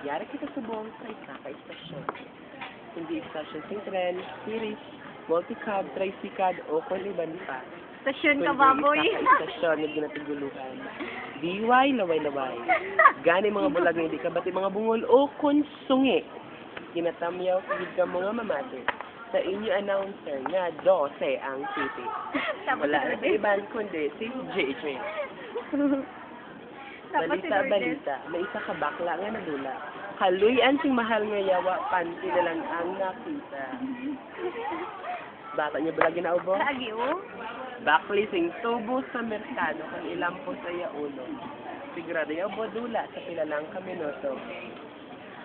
Yari kita sa buong ka-istasyon. Hindi istasyon sing tren, series, multicab, tricycad, o kung iban pa. Stasyon ka, baboy. Ka-istasyon na ginatuguluhan. Diway, laway-laway. Gani mga bulag nga hindi ka bati mga bungol o konsungi. Kinatamyaw kagid ka mga mamati. Sa inyo announcer nga 12 ang city. Wala na sa iban kundi si JJ. Balita. May isa ka bakla nga nadula. Kaluyan sing mahal nga yawa, panty na lang ang nakita. Bata niya balagi na ubo? Lagi, oh. Bakli sing tubo sa merkado kung ilampo sa iya ulo. Sigurado yaw bo dula sa pila lang kaminoto.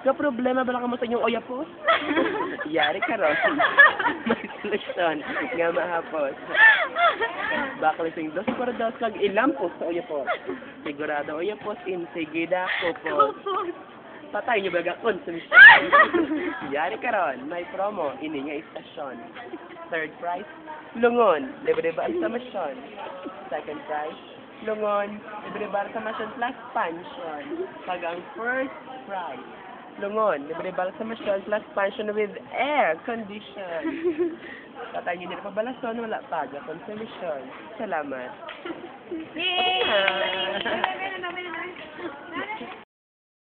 Ka problema ba lang mo sa inyong oyapos? Yari ka ron. May solusyon nga mahapos. Bakli sing 2 por 2 kag ilampo sa oyapos. Sigurado oyapos insigida kupos. Patay niyo baga konsumisyon. Yari ka ron. May promo. Ini nga istasyon. Third prize, lungon. Libre-libre ang samasyon. Second prize, lungon. Libre-libre ang samasyon plus pension. Pag ang first prize, lungon. Libre-libre ang samasyon plus pension with air condition. Patay niyo nila pabalason, wala paga konsumisyon. Salamat. Yay!